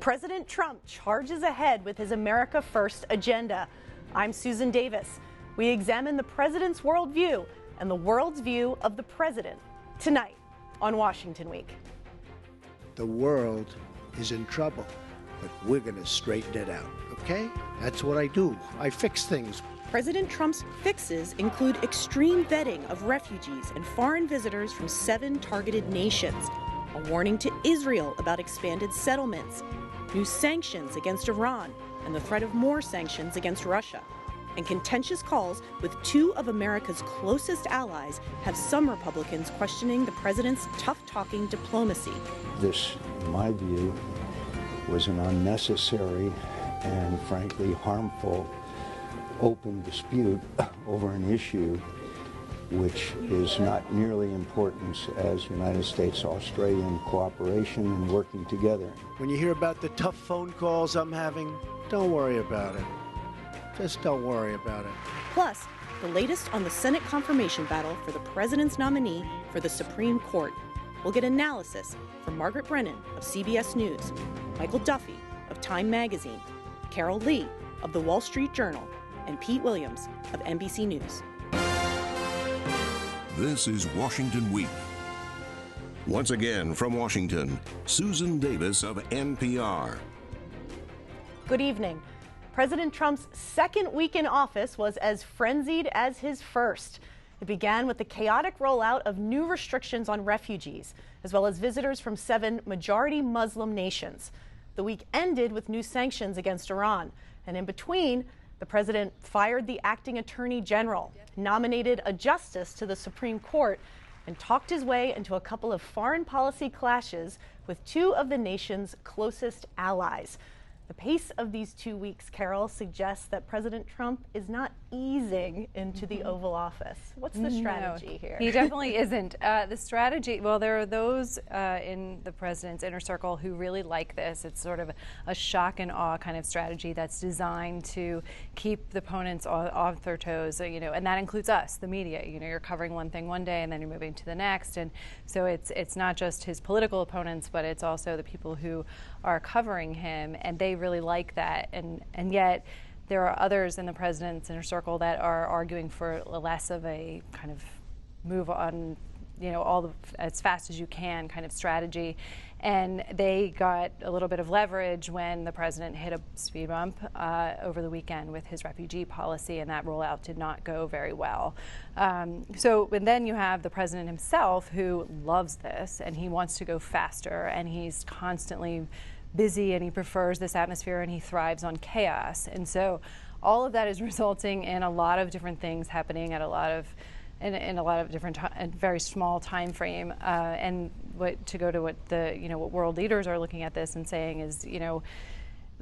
President Trump charges ahead with his America First agenda. I'm Susan Davis. We examine the president's worldview and the world's view of the president tonight on Washington Week. The world is in trouble, but we're going to straighten it out, okay? That's what I do. I fix things. President Trump's fixes include extreme vetting of refugees and foreign visitors from 7 targeted nations, a warning to Israel about expanded settlements, new sanctions against Iran, and the threat of more sanctions against Russia, and contentious calls with 2 of America's closest allies have some Republicans questioning the president's tough-talking diplomacy. This, in my view, was an unnecessary and frankly harmful open dispute over an issue which is not nearly important as United States-Australian cooperation and working together. When you hear about the tough phone calls I'm having, don't worry about it. Just don't worry about it. Plus, the latest on the Senate confirmation battle for the president's nominee for the Supreme Court. We'll get analysis from Margaret Brennan of CBS News, Michael Duffy of Time Magazine, Carol Lee of The Wall Street Journal, and Pete Williams of NBC News. This is Washington Week. Once again from Washington, Susan Davis of NPR. Good evening. President Trump's second week in office was as frenzied as his first. It began with the chaotic rollout of new restrictions on refugees, as well as visitors from 7 majority Muslim nations. The week ended with new sanctions against Iran. And in between, the president fired the acting attorney general, nominated a justice to the Supreme Court, and talked his way into a couple of foreign policy clashes with 2 of the nation's closest allies. The pace of these 2 weeks, Carol, suggests that President Trump is not easing into the Oval Office. What's the strategy here? He definitely isn't. The strategy, well, there are those in the president's inner circle who really like this. It's sort of a shock and awe kind of strategy that's designed to keep the opponents off their toes, and that includes us, the media. You're covering one thing one day and then you're moving to the next. And so it's not just his political opponents, but it's also the people who are covering him, and they really like that. And yet there are others in the president's inner circle that are arguing for less of a kind of move on, as fast as you can kind of strategy. And they got a little bit of leverage when the president hit a speed bump over the weekend with his refugee policy, and that rollout did not go very well. And then you have the president himself, who loves this, and he wants to go faster, and he's constantly busy, and he prefers this atmosphere, and he thrives on chaos. And so all of that is resulting in a lot of different things happening at a lot of different very small time frame. And to go to what what world leaders are looking at this and saying is,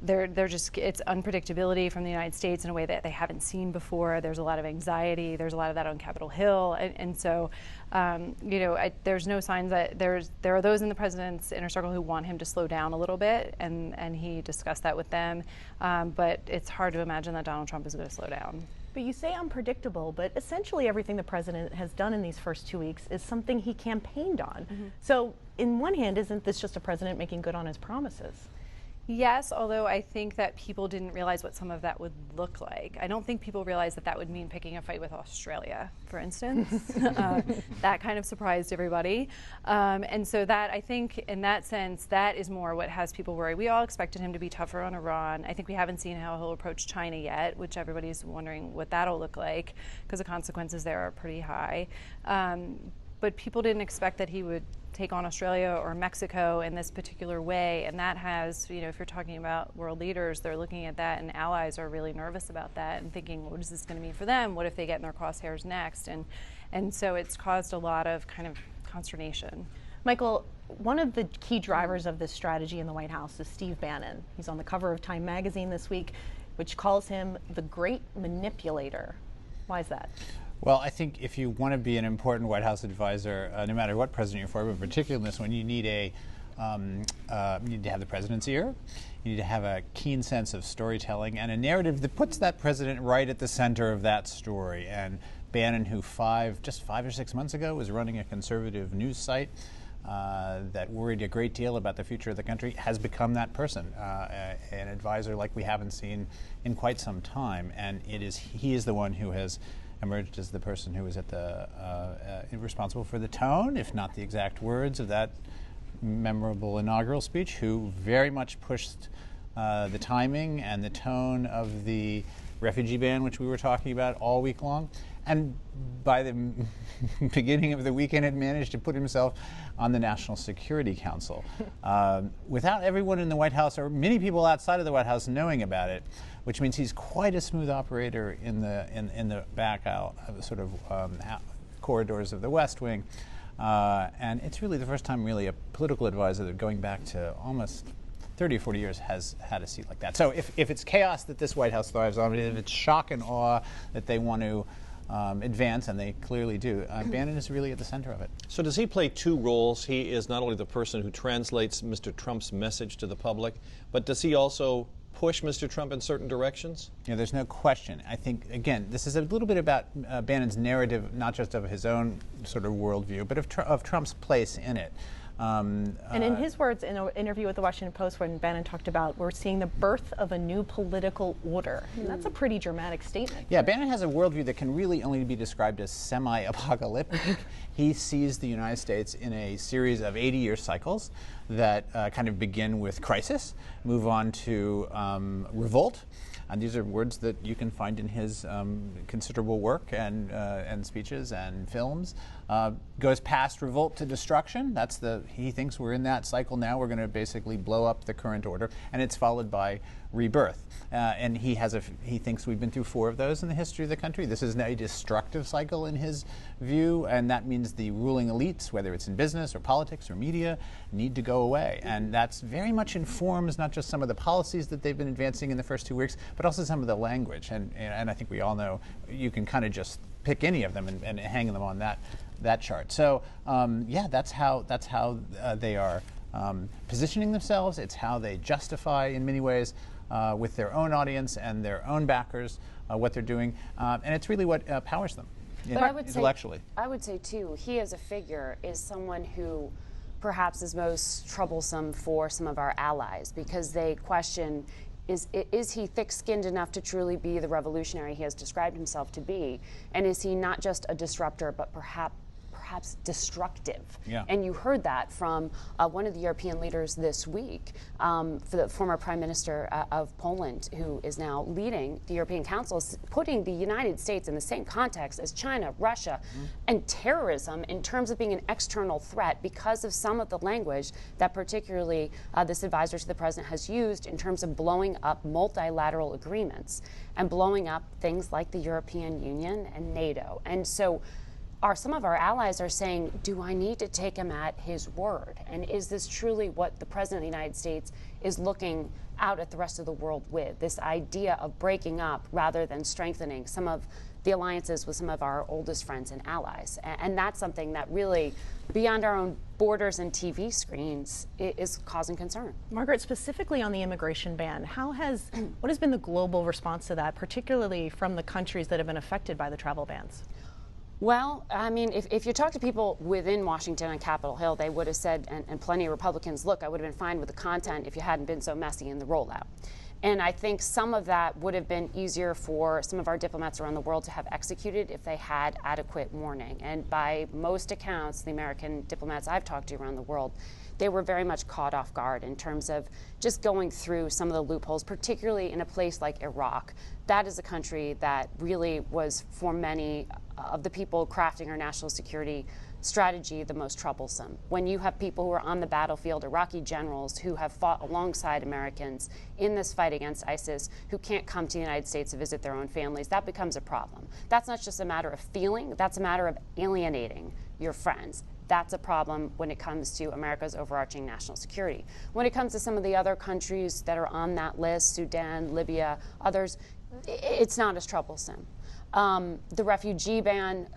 they're just, it's unpredictability from the United States in a way that they haven't seen before. There's a lot of anxiety. There's a lot of that on Capitol Hill. And so, there's no signs that there are those in the president's inner circle who want him to slow down a little bit. And he discussed that with them. But it's hard to imagine that Donald Trump is going to slow down. But you say unpredictable, but essentially everything the president has done in these first 2 weeks is something he campaigned on. So in one hand, isn't this just a president making good on his promises? Yes, although I think that people didn't realize what some of that would look like. I don't think people realized that would mean picking a fight with Australia, for instance. That kind of surprised everybody. And so that, I think, in that sense, that is more what has people worried. We all expected him to be tougher on Iran. I think we haven't seen how he'll approach China yet, which everybody's wondering what that'll look like, because the consequences there are pretty high. But people didn't expect that he would take on Australia or Mexico in this particular way, and that has, if you're talking about world leaders, they're looking at that, and allies are really nervous about that and thinking, what is this going to mean for them? What if they get in their crosshairs next? And so it's caused a lot of kind of consternation. Michael, one of the key drivers of this strategy in the White House is Steve Bannon. He's on the cover of Time Magazine this week, which calls him the great manipulator. Why is that? Well, I think if you want to be an important White House advisor, no matter what president you're for, but particularly in this one, you need to have the president's ear. You need to have a keen sense of storytelling and a narrative that puts that president right at the center of that story. And Bannon, who just 5 or 6 months ago was running a conservative news site, that worried a great deal about the future of the country has become that person, an advisor like we haven't seen in quite some time. And he is the one who has emerged as the person who is at the responsible for the tone, if not the exact words, of that memorable inaugural speech, who very much pushed the timing and the tone of the refugee ban, which we were talking about all week long. And by the beginning of the weekend had managed to put himself on the National Security Council without everyone in the White House or many people outside of the White House knowing about it, which means he's quite a smooth operator in the back out sort of corridors of the West Wing. And it's really the first time really a political advisor that going back to almost 30 or 40 years has had a seat like that. So if it's chaos that this White House thrives on, if it's shock and awe that they want to advance, and they clearly do, Bannon is really at the center of it. So does he play two roles? He is not only the person who translates Mr. Trump's message to the public, but does he also push Mr. Trump in certain directions? Yeah, there's no question. I think, again, this is a little bit about Bannon's narrative, not just of his own sort of worldview, but of Trump's place in it. And in his words, in an interview with the Washington Post, when Bannon talked about we're seeing the birth of a new political order, and that's a pretty dramatic statement. Yeah, Bannon has a worldview that can really only be described as semi-apocalyptic. He sees the United States in a series of 80-year cycles that kind of begin with crisis, move on to revolt. And these are words that you can find in his considerable work and speeches and films. Goes past revolt to destruction. He thinks we're in that cycle now. We're going to basically blow up the current order, and it's followed by rebirth. And he thinks we've been through 4 of those in the history of the country. This is a destructive cycle in his view, and that means the ruling elites, whether it's in business or politics or media, need to go away. And that's very much informs not just some of the policies that they've been advancing in the first 2 weeks, but also some of the language. And I think we all know you can kind of just pick any of them and hang them on that chart. So yeah, that's how they are positioning themselves. It's how they justify in many ways with their own audience and their own backers what they're doing, and it's really what powers them intellectually. I would say too, he as a figure is someone who perhaps is most troublesome for some of our allies, because they question, is he thick-skinned enough to truly be the revolutionary he has described himself to be? And is he not just a disruptor, but perhaps destructive? Yeah. And you heard that from one of the European leaders this week, for the former Prime Minister of Poland, who is now leading the European Council, putting the United States in the same context as China, Russia, and terrorism in terms of being an external threat because of some of the language that particularly this advisor to the president has used in terms of blowing up multilateral agreements and blowing up things like the European Union and NATO. And so some of our allies are saying, do I need to take him at his word? And is this truly what the President of the United States is looking out at the rest of the world with? This idea of breaking up rather than strengthening some of the alliances with some of our oldest friends and allies. And that's something that really, beyond our own borders and TV screens, is causing concern. Margaret, specifically on the immigration ban, what has been the global response to that, particularly from the countries that have been affected by the travel bans? Well, I mean, if you talk to people within Washington on Capitol Hill, they would have said, and plenty of Republicans, look, I would have been fine with the content if you hadn't been so messy in the rollout. And I think some of that would have been easier for some of our diplomats around the world to have executed if they had adequate warning. And by most accounts, the American diplomats I've talked to around the world, they were very much caught off guard in terms of just going through some of the loopholes, particularly in a place like Iraq. That is a country that really was, for many of the people crafting our national security strategy, the most troublesome. When you have people who are on the battlefield, Iraqi generals who have fought alongside Americans in this fight against ISIS, who can't come to the United States to visit their own families, that becomes a problem. That's not just a matter of feeling, that's a matter of alienating your friends. That's a problem when it comes to America's overarching national security. When it comes to some of the other countries that are on that list, Sudan, Libya, others, it's not as troublesome. The refugee ban,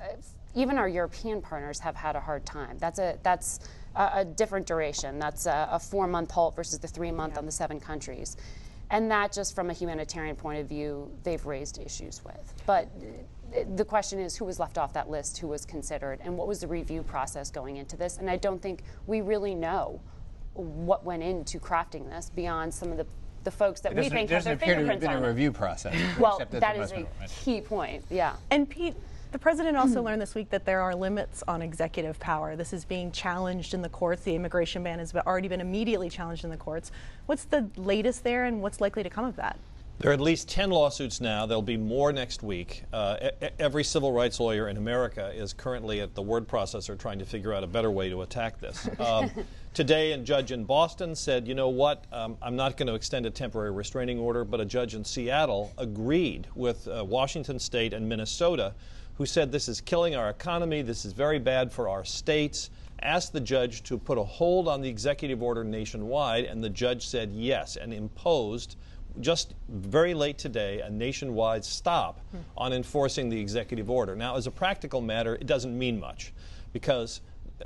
even our European partners have had a hard time. That's a different duration. That's a 4-month halt versus the 3-month on the 7 countries. And that, just from a humanitarian point of view, they've raised issues with. But the question is who was left off that list, who was considered, and what was the review process going into this. And I don't think we really know what went into crafting this beyond some of the folks that we think have their fingerprints on it. There doesn't appear to have been a review process. Well, that is a key point, yeah. And Pete, the president also learned this week that there are limits on executive power. This is being challenged in the courts. The immigration ban has already been immediately challenged in the courts. What's the latest there, and what's likely to come of that? There are at least 10 lawsuits now. There'll be more next week. Every civil rights lawyer in America is currently at the word processor trying to figure out a better way to attack this. Today, a judge in Boston said, you know what, I'm not going to extend a temporary restraining order, but a judge in Seattle agreed with Washington State and Minnesota, who said this is killing our economy, this is very bad for our states, asked the judge to put a hold on the executive order nationwide, and the judge said yes and imposed just very late today a nationwide stop on enforcing the executive order. Now, as a practical matter, it doesn't mean much because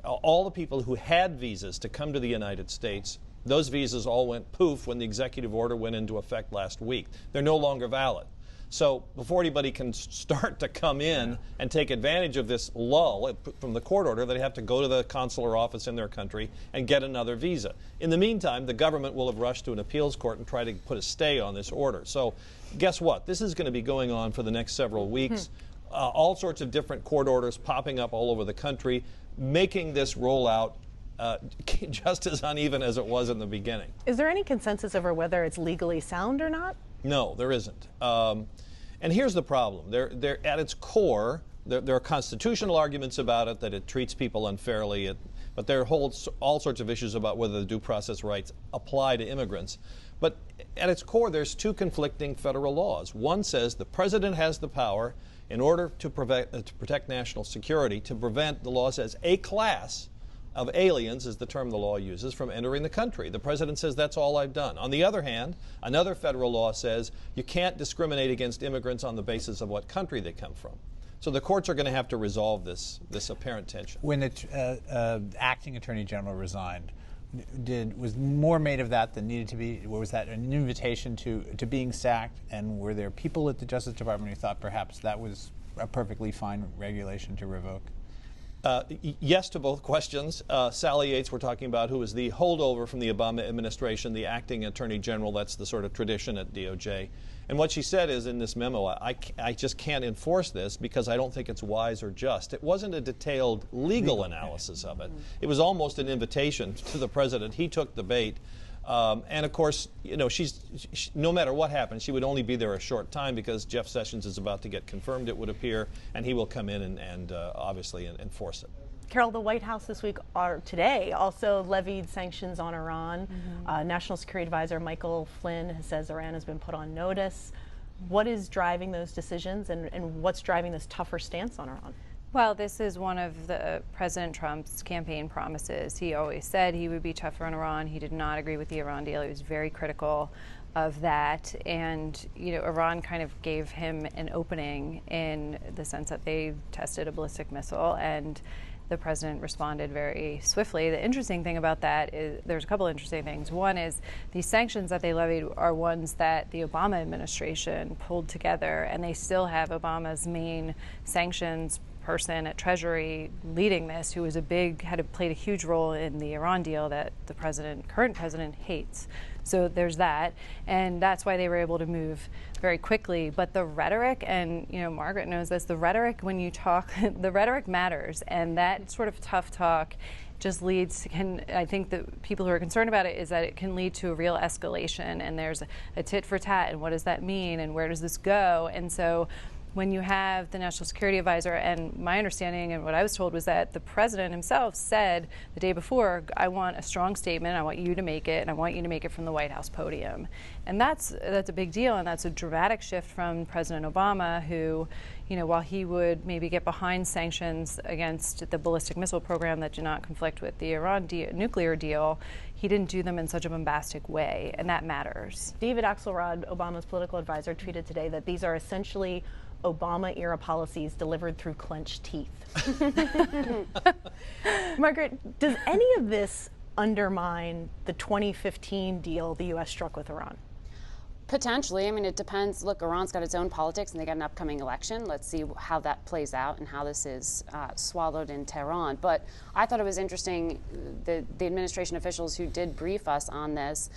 all the people who had visas to come to the United States, those visas all went poof when the executive order went into effect last week. They're no longer valid. So before anybody can start to come in and take advantage of this lull from the court order, they have to go to the consular office in their country and get another visa. In the meantime, the government will have rushed to an appeals court and try to put a stay on this order. So guess what? This is going to be going on for the next several weeks. All sorts of different court orders popping up all over the country, making this rollout just as uneven as it was in the beginning. Is there any consensus over whether it's legally sound or not? No, there isn't. And here's the problem. They're at its core, there are constitutional arguments about it, that it treats people unfairly, but there are all sorts of issues about whether the due process rights apply to immigrants. But at its core, there's two conflicting federal laws. One says the president has the power, in order to protect national security, to prevent, the law says, a class of aliens, is the term the law uses, from entering the country. The president says that's all I've done. On the other hand, another federal law says you can't discriminate against immigrants on the basis of what country they come from. So the courts are going to have to resolve this apparent tension. When the acting attorney general resigned, was more made of that than needed to be? Was that an invitation to being sacked? And were there people at the Justice Department who thought perhaps that was a perfectly fine regulation to revoke? Yes to both questions. Sally Yates, we're talking about, who was the holdover from the Obama administration, the acting attorney general. That's the sort of tradition at DOJ. And what she said is, in this memo, I just can't enforce this because I don't think it's wise or just. It wasn't a detailed legal analysis of it. It was almost an invitation to the president. He took the bait. And of course, you know, no matter what happens, she would only be there a short time because Jeff Sessions is about to get confirmed, it would appear, and he will come in and obviously enforce it. Carol, the White House this week, or today, also levied sanctions on Iran. National Security Advisor Michael Flynn says Iran has been put on notice. What is driving those decisions, and what's driving this tougher stance on Iran? Well, this is one of the President Trump's campaign promises. He always said he would be tougher on Iran. He did not agree with the Iran deal. He was very critical of that. And, you know, Iran kind of gave him an opening in the sense that they tested a ballistic missile, and the president responded very swiftly. The interesting thing about that is there's a couple interesting things. One is these sanctions that they levied are ones that the Obama administration pulled together, and they still have Obama's main sanctions person at Treasury leading this, who was played a huge role in the Iran deal that the current president hates. So there's that, and that's why they were able to move very quickly. But the rhetoric, and you know, Margaret knows this, the rhetoric when you talk, the rhetoric matters, and that sort of tough talk just leads, I think the people who are concerned about it is that it can lead to a real escalation, and there's a tit for tat, and what does that mean, and where does this go? And so when you have the National Security Advisor, and my understanding and what I was told was that the president himself said the day before, I want a strong statement, I want you to make it, and I want you to make it from the White House podium. And that's a big deal, and that's a dramatic shift from President Obama, who, you know, while he would maybe get behind sanctions against the ballistic missile program that do not conflict with the Iran nuclear deal, he didn't do them in such a bombastic way, and that matters. David Axelrod, Obama's political advisor, tweeted today that these are essentially Obama-era policies delivered through clenched teeth. Margaret, does any of this undermine the 2015 deal the U.S. struck with Iran? Potentially. I mean, it depends. Look, Iran's got its own politics, and they got an upcoming election. Let's see how that plays out and how this is swallowed in Tehran. But I thought it was interesting, the administration officials who did brief us on this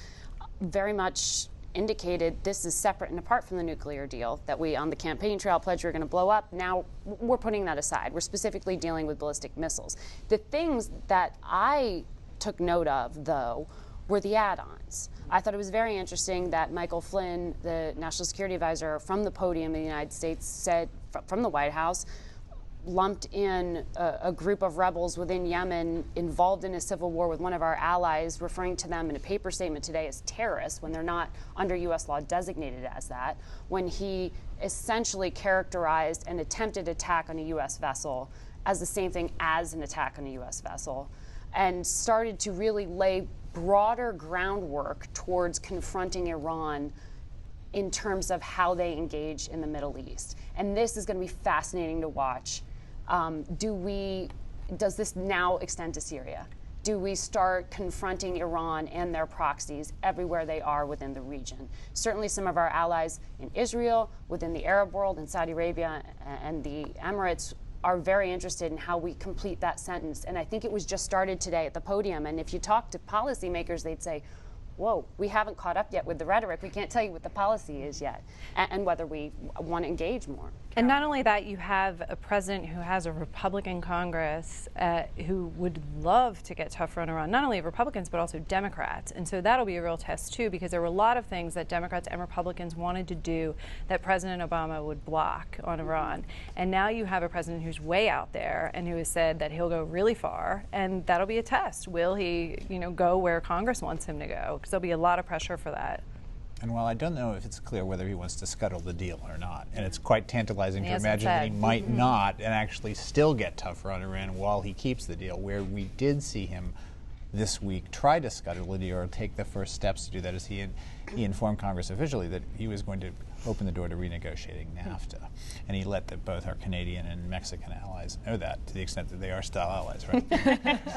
very much indicated this is separate and apart from the nuclear deal that we, on the campaign trail, pledged we were going to blow up. Now we're putting that aside. We're specifically dealing with ballistic missiles. The things that I took note of, though, were the add-ons. I thought it was very interesting that Michael Flynn, the National Security Advisor, from the podium in the United States, said from the White House, lumped in a group of rebels within Yemen involved in a civil war with one of our allies, referring to them in a paper statement today as terrorists when they're not under U.S. law designated as that, when he essentially characterized an attempted attack on a U.S. vessel as the same thing as an attack on a U.S. vessel, and started to really lay broader groundwork towards confronting Iran in terms of how they engage in the Middle East. And this is going to be fascinating to watch. Does this now extend to Syria? Do we start confronting Iran and their proxies everywhere they are within the region? Certainly some of our allies in Israel, within the Arab world, in Saudi Arabia and the Emirates are very interested in how we complete that sentence. And I think it was just started today at the podium. And if you talk to policymakers, they'd say, whoa, we haven't caught up yet with the rhetoric. We can't tell you what the policy is yet and whether we want to engage more. And not only that, you have a president who has a Republican Congress who would love to get tougher on Iran, not only Republicans, but also Democrats. And so that'll be a real test, too, because there were a lot of things that Democrats and Republicans wanted to do that President Obama would block on Iran. And now you have a president who's way out there and who has said that he'll go really far, and that'll be a test. Will he, go where Congress wants him to go? Because there'll be a lot of pressure for that. And while I don't know if it's clear whether he wants to scuttle the deal or not, and it's quite tantalizing to imagine that he might not and actually still get tougher on Iran while he keeps the deal, where we did see him this week try to scuttle the deal or take the first steps to do that, as he informed Congress officially that he was going to open the door to renegotiating NAFTA. And he let both our Canadian and Mexican allies know that, to the extent that they are still allies, right?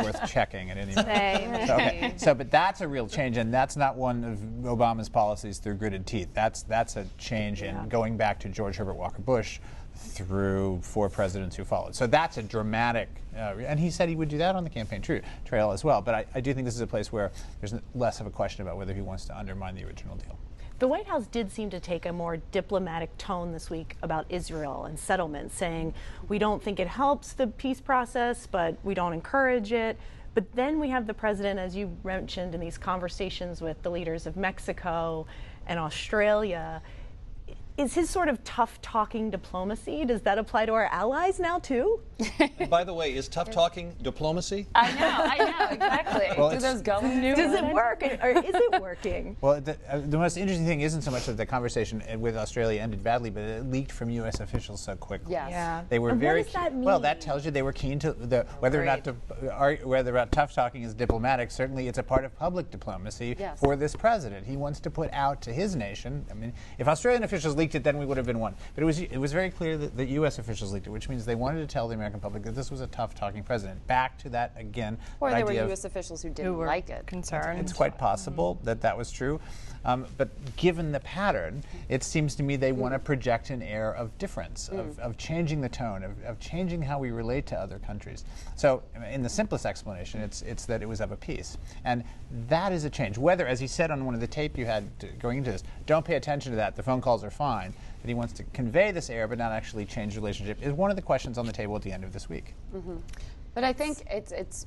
Worth checking at any moment. But that's a real change, and that's not one of Obama's policies through gritted teeth. That's a change in going back to George Herbert Walker Bush through 4 presidents who followed. So that's a dramatic, and he said he would do that on the campaign trail as well. But I do think this is a place where there's less of a question about whether he wants to undermine the original deal. The White House did seem to take a more diplomatic tone this week about Israel and settlements, saying we don't think it helps the peace process, but we don't encourage it. But then we have the president, as you mentioned, in these conversations with the leaders of Mexico and Australia. Is his sort of tough-talking diplomacy, does that apply to our allies now, too? And by the way, is tough-talking diplomacy? I know, exactly. Well, do those go? Does it work, or is it working? Well, the most interesting thing isn't so much that the conversation with Australia ended badly, but it leaked from U.S. officials so quickly. Yes. Yeah. They were and very. What does that mean? Well, that tells you they were keen to whether or not tough-talking is diplomatic. Certainly, it's a part of public diplomacy for this president. He wants to put out to his nation. I mean, if Australian officials leaked it, then we would have been one. But it was very clear that the U.S. officials leaked it, which means they wanted to tell the American public that this was a tough-talking president. Back to that again. Or there were U.S. officials who didn't like it. Concerned. It's quite possible that was true. But given the pattern, it seems to me they want to project an air of difference, of changing the tone, of changing how we relate to other countries. So in the simplest explanation, it's that it was of a piece. And that is a change. Whether, as he said on one of the tape you had going into this, don't pay attention to that, the phone calls are fine, that he wants to convey this air but not actually change the relationship, is one of the questions on the table at the end of this week. But I think it's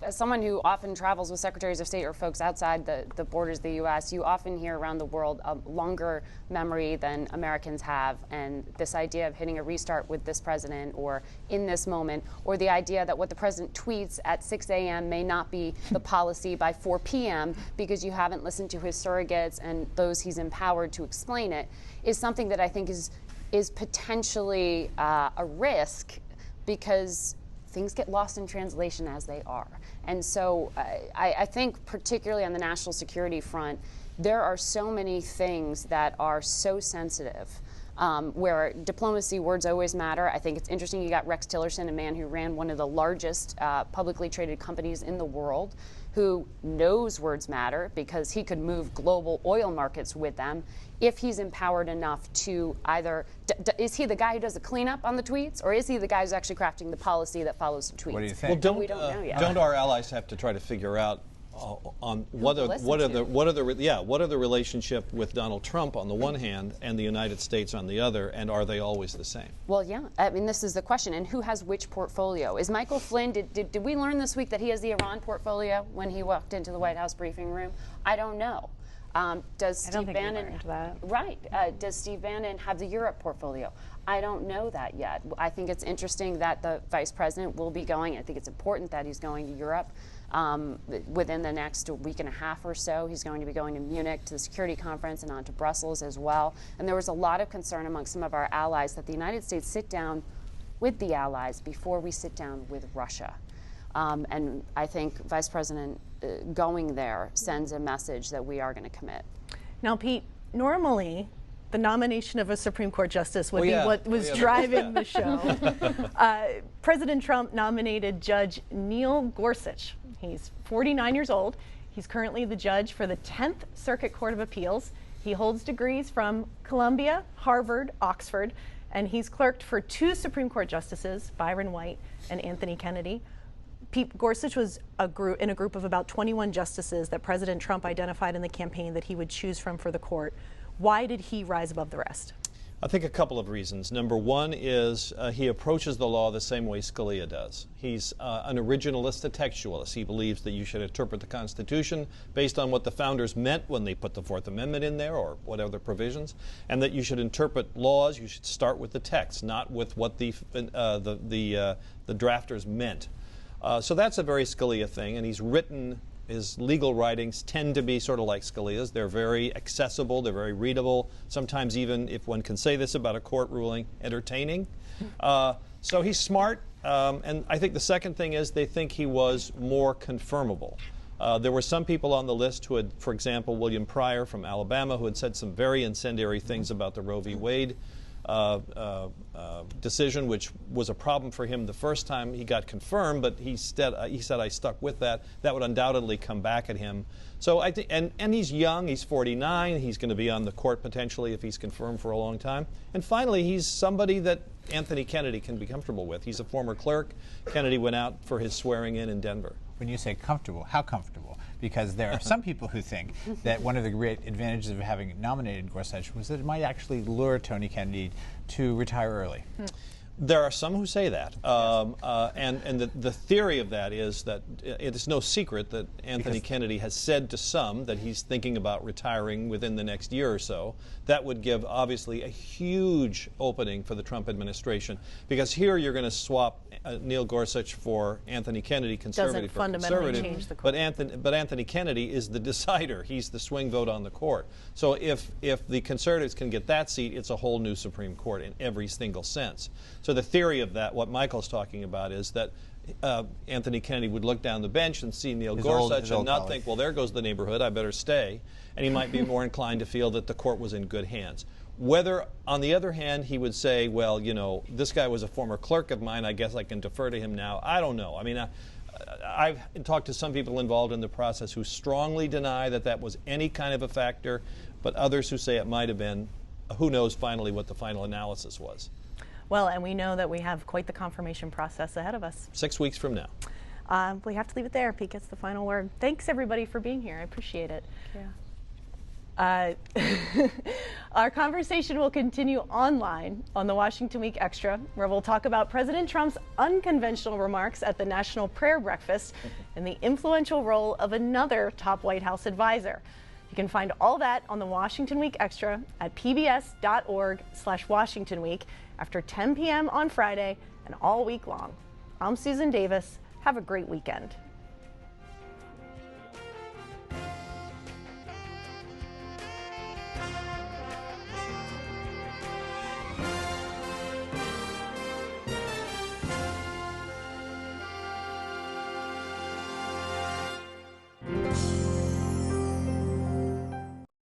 as someone who often travels with secretaries of state or folks outside the borders of the U.S., you often hear around the world a longer memory than Americans have, and this idea of hitting a restart with this president or in this moment, or the idea that what the president tweets at 6 a.m. may not be the policy by 4 p.m. because you haven't listened to his surrogates and those he's empowered to explain it, is something that I think is potentially a risk, because things get lost in translation as they are. And so I think particularly on the national security front, there are so many things that are so sensitive where diplomacy, words always matter. I think it's interesting you got Rex Tillerson, a man who ran one of the largest publicly traded companies in the world, who knows words matter because he could move global oil markets with them if he's empowered enough to either, is he the guy who does the cleanup on the tweets, or is he the guy who's actually crafting the policy that follows the tweets? What do you think? Well, we don't know yet. Don't our allies have to try to figure out on what are the relationship with Donald Trump on the one hand and the United States on the other, and are they always the same? Well, yeah. I mean, this is the question. And who has which portfolio? Is Michael Flynn, did we learn this week that he has the Iran portfolio when he walked into the White House briefing room? I don't know. Does Steve Bannon, does Steve Bannon have the Europe portfolio? I don't know that yet. I think it's interesting that the vice president will be going. I think it's important that he's going to Europe. Within the next week and a half or so, he's going to be going to Munich to the security conference and on to Brussels as well. And there was a lot of concern among some of our allies that the United States sit down with the allies before we sit down with Russia. And I think Vice President going there sends a message that we are going to commit. Now, Pete, normally the nomination of a Supreme Court justice would be what was driving the show. President Trump nominated Judge Neil Gorsuch. He's 49 years old. He's currently the judge for the 10th Circuit Court of Appeals. He holds degrees from Columbia, Harvard, Oxford, and he's clerked for 2 Supreme Court justices, Byron White and Anthony Kennedy. Pete Gorsuch was in a group of about 21 justices that President Trump identified in the campaign that he would choose from for the court. Why did he rise above the rest? I think a couple of reasons. Number one is he approaches the law the same way Scalia does. He's an originalist, a textualist. He believes that you should interpret the Constitution based on what the founders meant when they put the Fourth Amendment in there or whatever provisions, and that you should interpret laws, you should start with the text, not with what the drafters meant. So that's a very Scalia thing, and he's written, his legal writings tend to be sort of like Scalia's. They're very accessible, they're very readable, sometimes even, if one can say this about a court ruling, entertaining. So he's smart, and I think the second thing is they think he was more confirmable. There were some people on the list who had, for example, William Pryor from Alabama, who had said some very incendiary things about the Roe v. Wade decision, which was a problem for him the first time he got confirmed, but he said, I stuck with that. That would undoubtedly come back at him. So I think, and he's young, he's 49, he's going to be on the court potentially if he's confirmed for a long time. And finally, he's somebody that Anthony Kennedy can be comfortable with. He's a former clerk. Kennedy went out for his swearing in Denver. When you say comfortable, how comfortable? Because there are some people who think that one of the great advantages of having nominated Gorsuch was that it might actually lure Tony Kennedy to retire early. There are some who say that, and the theory of that is that it is no secret that Anthony Kennedy has said to some that he's thinking about retiring within the next year or so. That would give, obviously, a huge opening for the Trump administration, because here you're going to swap Neil Gorsuch for Anthony Kennedy, conservative for conservative. Change the court. But Anthony Kennedy is the decider. He's the swing vote on the court. So if the conservatives can get that seat, it's a whole new Supreme Court in every single sense. So the theory of that, what Michael's talking about, is that Anthony Kennedy would look down the bench and see Neil Gorsuch and not think, well, there goes the neighborhood, I better stay. And he might be more inclined to feel that the court was in good hands. Whether, on the other hand, he would say, well, you know, this guy was a former clerk of mine, I guess I can defer to him now. I don't know. I mean, I've talked to some people involved in the process who strongly deny that that was any kind of a factor, but others who say it might have been. Who knows finally what the final analysis was. Well, and we know that we have quite the confirmation process ahead of us. 6 weeks from now. We have to leave it there. Pete gets the final word. Thanks, everybody, for being here. I appreciate it. Yeah. Our conversation will continue online on the Washington Week Extra, where we'll talk about President Trump's unconventional remarks at the National Prayer Breakfast and the influential role of another top White House advisor. You can find all that on the Washington Week Extra at pbs.org/Washington Week after 10 p.m. on Friday and all week long. I'm Susan Davis. Have a great weekend.